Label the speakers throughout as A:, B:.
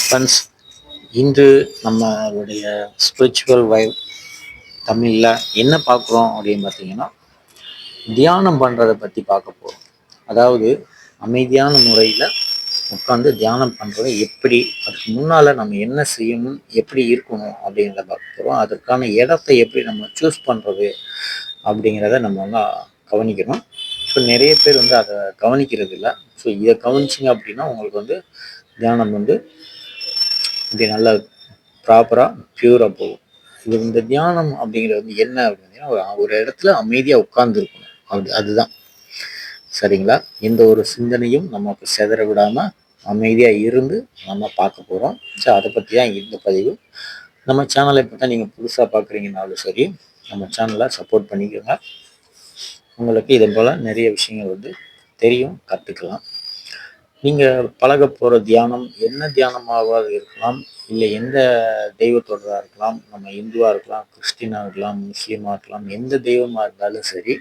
A: Friends, இன்று நம்மளுடைய spiritual வைவ் தமிழில் என்ன பார்க்குறோம் அப்படின்னு பார்த்தீங்கன்னா, தியானம் பண்ணுறதை பற்றி பார்க்க போகிறோம். அதாவது அமைதியான முறையில் உட்காந்து தியானம் பண்ணுறது எப்படி, அதுக்கு முன்னால் நம்ம என்ன செய்யணும், எப்படி இருக்கணும் அப்படிங்கிறத பார்க்க போகிறோம். அதற்கான இடத்தை எப்படி நம்ம சூஸ் பண்ணுறது அப்படிங்கிறத நம்ம வந்து கவனிக்கணும். ஸோ நிறைய பேர் வந்து அதை கவனிக்கிறது இல்லை. ஸோ இதை கவனிச்சிங்க அப்படின்னா உங்களுக்கு வந்து தியானம் வந்து இப்படி நல்லா ப்ராப்பராக பியூராக போகும். இந்த தியானம் அப்படிங்கிறது வந்து என்ன அப்படின்னா, ஒரு இடத்துல அமைதியாக உட்கார்ந்து இருக்கணும். அதுதான் சரிங்களா. எந்த ஒரு சிந்தனையும் நமக்கு செதற விடாமல் அமைதியாக இருந்து நம்ம பார்க்க போகிறோம். ஸோ அதை பற்றி தான் இந்த பதிவு. நம்ம சேனலை இப்போ தான் நீங்கள் புதுசாக பார்க்குறீங்கனாலும் சரி, நம்ம சேனலை சப்போர்ட் பண்ணிக்கோங்க. உங்களுக்கு இதே போல் நிறைய விஷயங்கள் வந்து தெரியும், கற்றுக்கலாம். நீங்கள் பழக போகிற தியானம் என்ன தியானமாக இருக்கலாம், இல்லை எந்த தெய்வத்தோடதாக இருக்கலாம், நம்ம இந்துவாக இருக்கலாம், கிறிஸ்டினாக இருக்கலாம், முஸ்லீமாக இருக்கலாம், எந்த தெய்வமாக இருந்தாலும் சரி,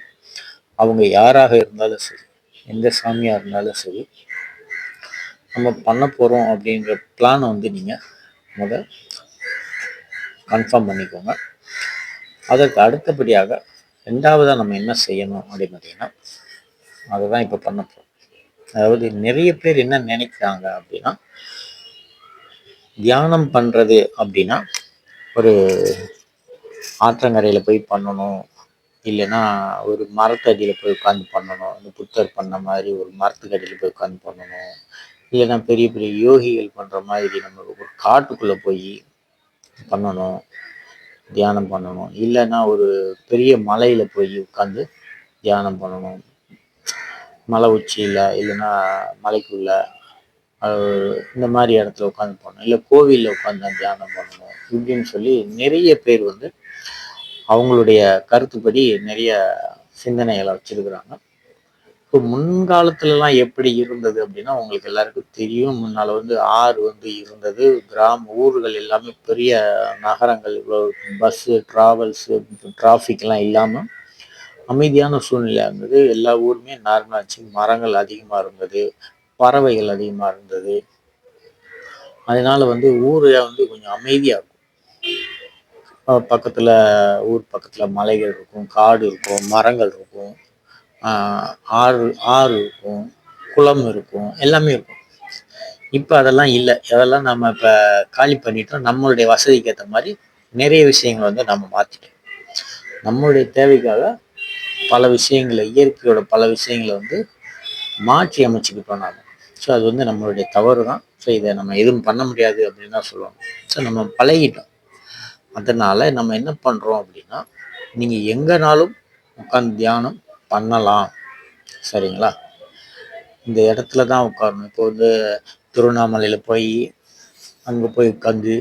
A: அவங்க யாராக இருந்தாலும் சரி, எந்த சாமியாக இருந்தாலும் சரி, நம்ம பண்ண போகிறோம் அப்படின்ற பிளானை வந்து நீங்கள் கன்ஃபார்ம் பண்ணிக்கோங்க. அதற்கு அடுத்தபடியாக ரெண்டாவதாக நம்ம என்ன செய்யணும் அப்படின்னு பார்த்தீங்கன்னா, அதை தான் இப்போ பண்ண போகிறோம். அதாவது நிறைய பேர் என்ன நினைக்கிறாங்க அப்படின்னா, தியானம் பண்ணுறது அப்படின்னா ஒரு ஆற்றங்கரையில் போய் பண்ணணும், இல்லைன்னா ஒரு மரத்தடியில் போய் உட்காந்து பண்ணணும், அந்த புத்தர் பண்ண மாதிரி ஒரு மரத்துக்கடியில் போய் உட்காந்து பண்ணணும், இல்லைன்னா பெரிய பெரிய யோகிகள் பண்ணுற மாதிரி நம்ம ஒரு காட்டுக்குள்ளே போய் பண்ணணும், தியானம் பண்ணணும், இல்லைன்னா ஒரு பெரிய மலையில் போய் உட்காந்து தியானம் பண்ணணும், மலை உச்சியில் இல்லைன்னா மலைக்குள்ள இந்த மாதிரி இடத்துல உட்காந்து பண்ணணும், இல்லை கோவிலில் உட்காந்து தியானம் பண்ணணும் இப்படின்னு சொல்லி நிறைய பேர் வந்து அவங்களுடைய கருத்துப்படி நிறைய சிந்தனைகளை வச்சிருக்கிறாங்க. இப்போ முன்காலத்துலலாம் எப்படி இருந்தது அப்படின்னா உங்களுக்கு எல்லாருக்கும் தெரியும். முன்னால் வந்து ஆறு வந்து இருந்தது, ஊர்கள் எல்லாமே பெரிய நகரங்கள், இவ்வளோ பஸ்ஸு ட்ராவல்ஸு டிராஃபிக்லாம் இல்லாமல் அமைதியான சூழ்நிலை இருந்தது. எல்லா ஊருமே நார்மலாக இருந்துச்சு, மரங்கள் அதிகமாக இருந்தது, பறவைகள் அதிகமாக இருந்தது. அதனால வந்து ஊரை வந்து கொஞ்சம் அமைதியாக இருக்கும். பக்கத்தில் ஊர் பக்கத்தில் மலைகள் இருக்கும், காடு இருக்கும், மரங்கள் இருக்கும், ஆறு ஆறு இருக்கும், குளம் இருக்கும், எல்லாமே இருக்கும். இப்போ அதெல்லாம் இல்லை. அதெல்லாம் நம்ம இப்போ காலி பண்ணிட்டோம். நம்மளுடைய வசதிக்கு ஏற்ற மாதிரி நிறைய விஷயங்களை வந்து நம்ம மாற்றிட்டோம். நம்மளுடைய தேவைக்காக பல விஷயங்களை, இயற்கையோட பல விஷயங்களை வந்து மாற்றி அமைச்சுக்கிட்டோம் நாம். ஸோ அது வந்து நம்மளுடைய தவறு தான். ஸோ இதை நம்ம எதுவும் பண்ண முடியாது அப்படின்னு தான் சொல்லுவாங்க. ஸோ நம்ம பழகிட்டோம். அதனால் நம்ம என்ன பண்ணுறோம் அப்படின்னா, நீங்கள் எங்கேனாலும் உட்காந்து தியானம் பண்ணலாம், சரிங்களா. இந்த இடத்துல தான் உட்காரணும். இப்போ வந்து திருவண்ணாமலையில் போய் அங்கே போய் உட்காந்து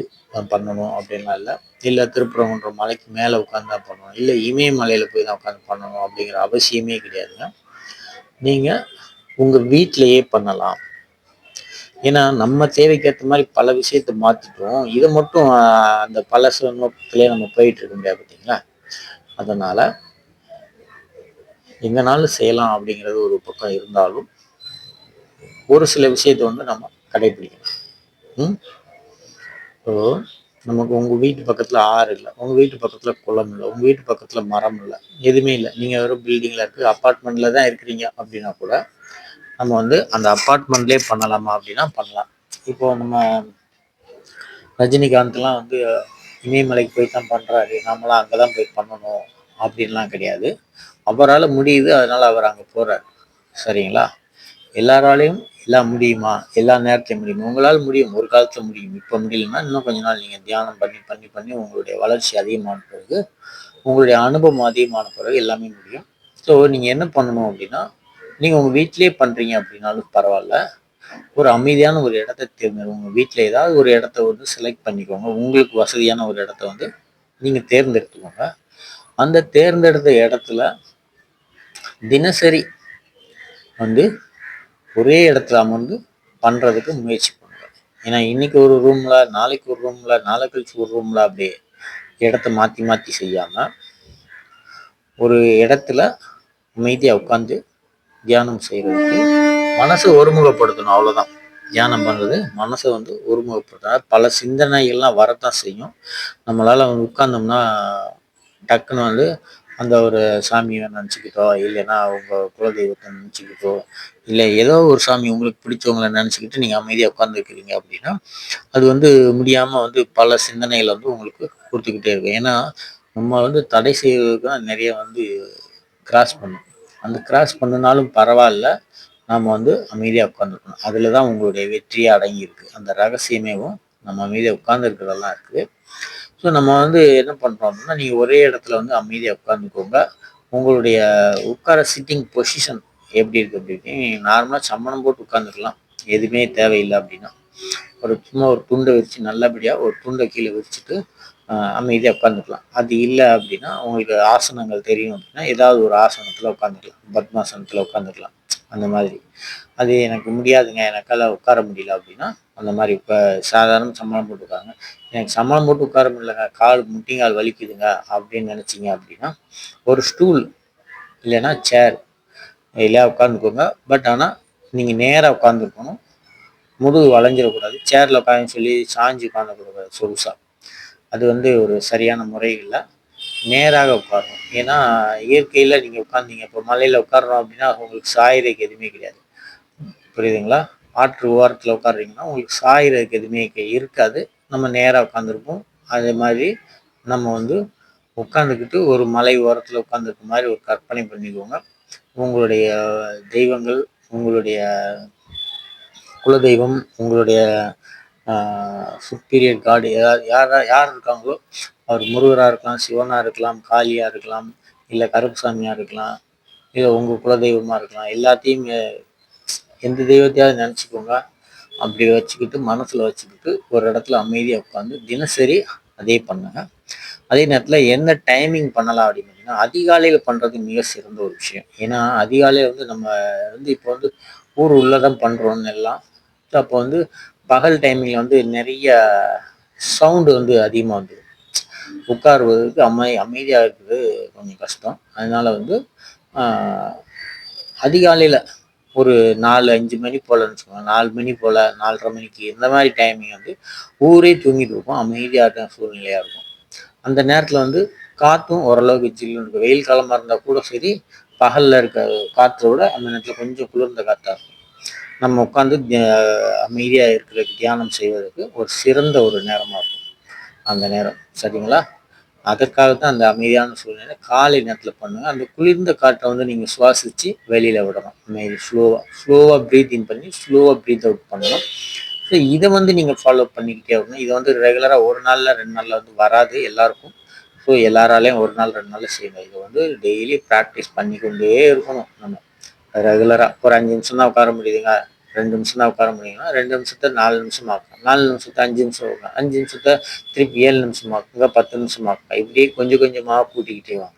A: பண்ணணும் அப்படின்லாம் இல்லை. இல்லை திருப்பரங்குன்ற மலைக்கு மேலே உட்காந்து தான் பண்ணணும், இல்லை இமயமலையில் போய் தான் உட்காந்து பண்ணணும் அப்படிங்கிற அவசியமே கிடையாதுங்க. நீங்கள் உங்கள் வீட்டிலையே பண்ணலாம். ஏன்னா நம்ம தேவைக்கேற்ற மாதிரி பல விஷயத்த மாற்றிட்டோம். இதை மட்டும் அந்த பழச நோக்கத்திலே நம்ம போயிட்டு இருக்க முடியாது பார்த்தீங்களா. அதனால் எங்கனாலும் செய்யலாம் அப்படிங்கிறது ஒரு பக்கம் இருந்தாலும் ஒரு சில விஷயத்த வந்து நம்ம கடைபிடிக்கணும். ஸோ நமக்கு உங்கள் வீட்டு பக்கத்தில் ஆறு இல்லை, உங்கள் வீட்டு பக்கத்தில் குளம் இல்லை, உங்கள் வீட்டு பக்கத்தில் மரம் இல்லை, எதுவுமே இல்லை, நீங்கள் வெறும் பில்டிங்கில் இருக்குது, அப்பார்ட்மெண்ட்டில் தான் இருக்கிறீங்க அப்படின்னா கூட நம்ம வந்து அந்த அப்பார்ட்மெண்ட்லேயே பண்ணலாமா அப்படின்னா பண்ணலாம். இப்போ நம்ம ரஜினிகாந்த்லாம் வந்து இமயமலைக்கு போய் தான் பண்ணுறாரு, நம்மளாம் அங்கே தான் போய் பண்ணணும் அப்படின்லாம் கிடையாது. அவரால் முடியுது, அதனால் அவர் அங்கே போகிறார், சரிங்களா. எல்லாராலையும் எல்லாம் முடியுமா, எல்லா நேரத்தையும் முடியுமா? உங்களால் முடியும், ஒரு காலத்தில் முடியும். இப்போ முடியலன்னா இன்னும் கொஞ்ச நாள் நீங்கள் தியானம் பண்ணி பண்ணி பண்ணி உங்களுடைய வளர்ச்சி அதிகமான பிறகு, உங்களுடைய அனுபவம் அதிகமான பிறகு எல்லாமே முடியும். ஸோ நீங்கள் என்ன பண்ணணும் அப்படின்னா, நீங்கள் உங்கள் வீட்டிலே பண்ணுறீங்க அப்படின்னாலும் பரவாயில்ல, ஒரு அமைதியான ஒரு இடத்த தேர்ந்தெடுங்க. உங்கள் வீட்டில் ஏதாவது ஒரு இடத்த வந்து செலக்ட் பண்ணிக்கோங்க. உங்களுக்கு வசதியான ஒரு இடத்த வந்து நீங்கள் தேர்ந்தெடுத்துக்கோங்க. அந்த தேர்ந்தெடுத்த இடத்துல தினசரி வந்து ஒரே இடத்துல அமர்ந்து பண்ணுறதுக்கு முயற்சி பண்ணுங்க. ஏன்னா இன்னைக்கு ஒரு ரூமில், நாளைக்கு ஒரு ரூமில், நாளை கழிச்சு ஒரு ரூமில் அப்படியே இடத்த மாற்றி மாற்றி செய்யாமல் ஒரு இடத்துல அமைதியாக உட்காந்து தியானம் செய்கிறதுக்கு மனசை ஒருமுகப்படுத்தணும், அவ்வளோதான். தியானம் பண்ணுறது மனசை வந்து ஒருமுகப்படுத்த பல சிந்தனைகள்லாம் வரத்தான் செய்யும். நம்மளால் வந்து உட்கார்ந்தோம்னா டக்குன்னு வந்து அந்த ஒரு சாமியை நினச்சிக்கிட்டோ, இல்லைன்னா அவங்க குலதெய்வத்தை நினச்சிக்கிட்டோ, இல்லை ஏதோ ஒரு சாமி உங்களுக்கு பிடிச்சவங்கள நினச்சிக்கிட்டு நீங்கள் அமைதியாக உட்காந்துருக்கிறீங்க அப்படின்னா, அது வந்து முடியாமல் வந்து பல சிந்தனைகள் வந்து உங்களுக்கு கொடுத்துக்கிட்டே இருக்கும். ஏன்னா நம்ம வந்து தடை செய்வதற்கு தான் நிறைய வந்து கிராஸ் பண்ணும். அந்த கிராஸ் பண்ணினாலும் பரவாயில்ல, நாம் வந்து அமைதியாக உட்காந்துருக்கணும். அதில் தான் உங்களுடைய வெற்றியே அடங்கியிருக்கு. அந்த ரகசியமேவும் நம்ம அமைதியாக உட்காந்துருக்கிறதெல்லாம் இருக்குது. ஸோ நம்ம வந்து என்ன பண்ணுறோம் அப்படின்னா, நீங்கள் ஒரே இடத்துல வந்து அமைதியாக உட்காந்துக்கோங்க. உங்களுடைய உட்கார சிட்டிங் பொசிஷன் எப்படி இருக்குது அப்படின்னு நீங்கள் நார்மலாக சம்மணம் போட்டு உட்காந்துக்கலாம். எதுவுமே தேவையில்லை அப்படின்னா, சும்மா ஒரு துண்டை விரித்து நல்லபடியாக ஒரு துண்டை கீழே விரிச்சிட்டு அமைதியாக உட்காந்துக்கலாம். அது இல்லை அப்படின்னா, உங்களுக்கு ஆசனங்கள் தெரியும் அப்படின்னா ஏதாவது ஒரு ஆசனத்தில் உட்காந்துக்கலாம். பத்மாசனத்தில் உட்காந்துக்கலாம். அந்த மாதிரி. அது எனக்கு முடியாதுங்க, எனக்கால உட்கார முடியல அப்படின்னா, அந்த மாதிரி இப்போ சாதாரண சம்பளம் போட்டு உட்காருங்க. எனக்கு சம்பளம் போட்டு உட்கார முடியலங்க, கால் முட்டிங்கால் வலிக்குதுங்க அப்படின்னு நினச்சிங்க அப்படின்னா, ஒரு ஸ்டூல் இல்லைன்னா சேர் இல்லையா உட்காந்துக்கோங்க. பட் ஆனால் நீங்கள் நேராக உட்காந்துருக்கணும். முதுகு வளைஞ்சிடக்கூடாது. சேரில் உட்காந்து சொல்லி சாஞ்சு உட்காந்துக்கூடாது சொகுசா. அது வந்து ஒரு சரியான முறை இல்லை. நேராக உட்காரணும். ஏன்னா இயற்கையில் நீங்கள் உட்காந்தீங்க, இப்போ மலையில் உட்காடுறோம் அப்படின்னா உங்களுக்கு சாயறதுக்கு எதுவுமே கிடையாது. புரியுதுங்களா? ஆற்று ஓரத்தில் உட்காடுறீங்கன்னா உங்களுக்கு சாயறதுக்கு எதுவுமே இருக்காது. நம்ம நேராக உட்காந்துருப்போம். அதே மாதிரி நம்ம வந்து உட்காந்துக்கிட்டு ஒரு மலை ஓரத்தில் உட்காந்துருக்க மாதிரி ஒரு கற்பனை பண்ணிக்கோங்க. உங்களுடைய தெய்வங்கள், உங்களுடைய குலதெய்வம், உங்களுடைய சுப்பீரியர் காடு யார் இருக்காங்களோ, அவர் முருகராக இருக்கலாம், சிவனாக இருக்கலாம், காளியாக இருக்கலாம், இல்லை கருப்புசாமியாக இருக்கலாம், இல்லை உங்கள் குலதெய்வமாக இருக்கலாம். எல்லாத்தையும் எந்த தெய்வத்தையாவது நினச்சிக்கோங்க. அப்படி வச்சுக்கிட்டு மனசில் வச்சுக்கிட்டு ஒரு இடத்துல அமைதியாக உட்காந்து தினசரி அதே பண்ணுங்க. அதே நேரத்தில் என்ன டைமிங் பண்ணலாம் அப்படின்னு பார்த்தீங்கன்னா, அதிகாலையில் பண்ணுறது மிக சிறந்த ஒரு விஷயம். ஏன்னா அதிகாலையில் வந்து நம்ம வந்து இப்போ வந்து ஊர் உள்ளதான் பண்ணுறோன்னு எல்லாம். ஸோ அப்போ வந்து பகல் டைமிங்கில் வந்து நிறைய சவுண்டு வந்து அதிகமாக வந்துடும். உட்காருவதற்கு அமைதியாக இருக்கிறது கொஞ்சம் கஷ்டம். அதனால வந்து அதிகாலையில் ஒரு 4-5 மணி போலன்னு வச்சுக்கோங்க, 4 மணி போல், 4:30 மணிக்கு இந்த மாதிரி டைமிங் வந்து ஊரே தூங்கிட்டு இருக்கும், அமைதியாக சூழ்நிலையாக இருக்கும். அந்த நேரத்தில் வந்து காற்றும் ஓரளவுக்கு ஜில்லுன்னு இருக்கும். வெயில் காலமாக இருந்தால் கூட சரி, பகலில் இருக்க காற்றை விட அந்த நேரத்தில் கொஞ்சம் குளிர்ந்த காற்றாக இருக்கும். நம்ம உட்காந்து அமைதியாக இருக்கிறதுக்கு, தியானம் செய்வதற்கு ஒரு சிறந்த ஒரு நேரமாக இருக்கும் அந்த நேரம். சரிங்களா? அதற்காகத்தான் அந்த அமைதியான சூழ்நிலை காலை நேரத்தில் பண்ணுங்க. அந்த குளிர்ந்த காற்றை வந்து நீங்கள் சுவாசித்து வெளியில் விடணும். அமைதி ஸ்லோவாக ப்ரீத் இன் பண்ணி ஸ்லோவாக ப்ரீத் அவுட் பண்ணணும். ஸோ இதை வந்து நீங்கள் ஃபாலோ பண்ணிக்கிட்டே வரணும். இதை வந்து ரெகுலராக ஒரு நாளில் 2 நாளில் வந்து வராது எல்லாருக்கும். ஸோ எல்லாராலையும் ஒரு நாள் 2 நாளில் செய்யணும். இதை வந்து டெய்லி ப்ராக்டிஸ் பண்ணிக்கொண்டே இருக்கணும். நம்ம ரெகுலராக ஒரு 5 நிமிஷம் தான் உட்கார முடியுதுங்க, 2 நிமிஷம் தான் உட்கார முடியுங்கன்னா 2 நிமிஷத்தை 4 நிமிஷம் ஆக்கலாம், 4 நிமிஷத்தை 5 நிமிஷம் ஆக்கலாம், 5 நிமிஷத்தை திருப்பி 7 நிமிஷம் ஆக்குங்க, 10 நிமிஷம் ஆக்குங்க. இப்படியே கொஞ்சம் கொஞ்சமாக கூட்டிக்கிட்டே வாங்க.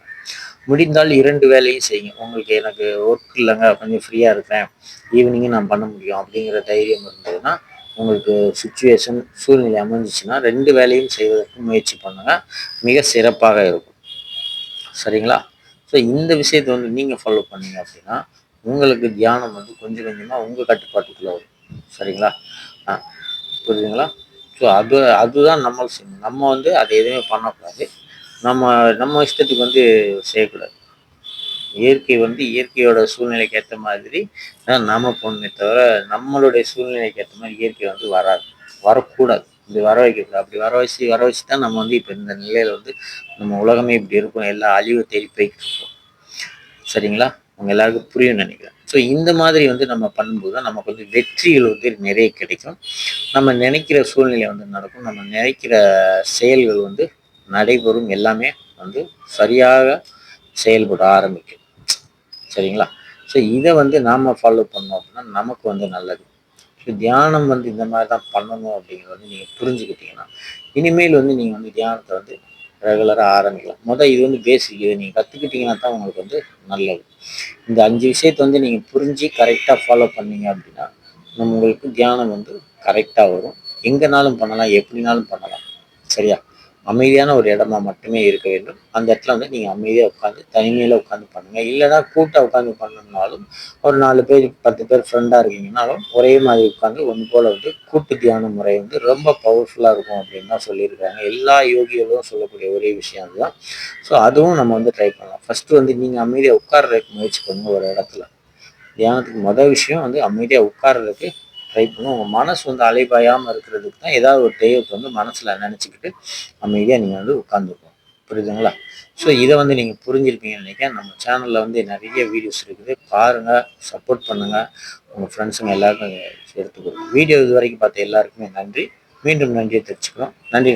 A: முடிந்தால் 2 வேலையும் செய்யுங்க. உங்களுக்கு எனக்கு ஒர்க் இல்லைங்க, கொஞ்சம் ஃப்ரீயாக இருக்கிறேன், ஈவினிங்கும் நான் பண்ண முடியும் அப்படிங்கிற தைரியம் இருந்ததுன்னா, உங்களுக்கு சுச்சுவேஷன் சூழ்நிலை அமைஞ்சிச்சுன்னா 2 வேலையும் செய்வதற்கு முயற்சி பண்ணுங்க. மிக சிறப்பாக இருக்கும். சரிங்களா? ஸோ இந்த விஷயத்தை வந்து நீங்கள் ஃபாலோ பண்ணீங்க அப்படின்னா உங்களுக்கு தியானம் வந்து கொஞ்சம் கொஞ்சமாக உங்கள் கட்டுப்பாட்டுக்குள்ளே வரும். சரிங்களா? புரியுதுங்களா? ஸோ அதுதான் நம்ம செய்யணும். நம்ம வந்து அதை எதுவுமே பண்ணக்கூடாது. நம்ம நம்ம இஷ்டத்துக்கு வந்து செய்யக்கூடாது. இயற்கை வந்து இயற்கையோட சூழ்நிலைக்கு ஏற்ற மாதிரி நாம போகணுமே தவிர, நம்மளுடைய சூழ்நிலைக்கு ஏற்ற மாதிரி இயற்கை வந்து வரக்கூடாது. இப்படி வர வைக்கக்கூடாது. அப்படி வர வச்சு தான் நம்ம வந்து இப்போ இந்த நிலையில் வந்து நம்ம உலகமே இப்படி இருக்கும், எல்லா அழிவை தேடி போய்கிட்டு இருக்கோம். சரிங்களா? உங்க எல்லாருக்கும் புரியும் நினைக்கிறேன். ஸோ இந்த மாதிரி வந்து நம்ம பண்ணும்போது தான் நமக்கு வந்து வெற்றிகள் வந்து நிறைய கிடைக்கும். நம்ம நினைக்கிற சூழ்நிலை வந்து நடக்கும். நம்ம நினைக்கிற செயல்கள் வந்து நடைபெறும். எல்லாமே வந்து சரியாக செயல்பட ஆரம்பிக்கும். சரிங்களா? ஸோ இதை வந்து நாம் ஃபாலோ பண்ணோம் அப்படின்னா நமக்கு வந்து நல்லது. ஸோ தியானம் வந்து இந்த மாதிரி தான் பண்ணணும் அப்படிங்கிறத வந்து நீங்கள் புரிஞ்சுக்கிட்டீங்கன்னா இனிமேல் வந்து நீங்கள் வந்து தியானத்தை வந்து ரெகுலராக ஆரம்பிக்கலாம். இது வந்து பேசிக். இதை நீங்கள் கற்றுக்கிட்டீங்கன்னா தான் உங்களுக்கு வந்து நல்லது. இந்த 5 விஷயத்தை வந்து நீங்கள் புரிஞ்சு கரெக்டாக ஃபாலோ பண்ணீங்க அப்படின்னா உங்களுக்கு தியானம் வந்து கரெக்டாக வரும். எங்கேனாலும் பண்ணலாம், எப்படினாலும் பண்ணலாம். சரியா? அமைதியான ஒரு இடமா மட்டுமே இருக்க வேண்டும். அந்த இடத்துல வந்து நீங்க அமைதியா உட்காந்து தனிமையில உட்காந்து பண்ணுங்க. இல்லைன்னா கூட்டா உட்காந்து பண்ணணும்னாலும் ஒரு 4 பேர் 10 பேர் ஃப்ரெண்டா இருக்கீங்கன்னாலும் ஒரே மாதிரி உட்காந்து ஒன்று போல வந்து கூட்டு தியான முறை வந்து ரொம்ப பவர்ஃபுல்லா இருக்கும் அப்படின்னு தான் சொல்லியிருக்காங்க. எல்லா யோகிகளும் சொல்லக்கூடிய ஒரே விஷயம் அதுதான். ஸோ அதுவும் நம்ம வந்து ட்ரை பண்ணலாம். ஃபர்ஸ்ட் வந்து நீங்க அமைதியா உட்கார்றதுக்கு முயற்சி பண்ணுங்க ஒரு இடத்துல. தியானத்துக்கு மொதல் விஷயம் வந்து அமைதியா உட்கார்றதுக்கு ட்ரை பண்ணும். உங்க மனசு வந்து அலைபாயாம இருக்கிறதுக்கு தான் ஏதாவது ஒரு தெய்வத்தை வந்து மனசுல நினைச்சுக்கிட்டு அமைதியா நீங்க வந்து உட்கார்ந்துக்கணும். புரியுதுங்களா? ஸோ இதை வந்து நீங்க புரிஞ்சிருப்பீங்கன்னு நினைக்கிறேன். நம்ம சேனல்ல வந்து நிறைய வீடியோஸ் இருக்குது. பாருங்க, சப்போர்ட் பண்ணுங்க. உங்க ஃப்ரெண்ட்ஸுங்க எல்லாருக்கும் எடுத்து கொடுங்க. வீடியோ இது வரைக்கும் பார்த்த எல்லாருக்குமே நன்றி. மீண்டும் நன்றியை தெரிவிச்சுக்கிறோம். நன்றி.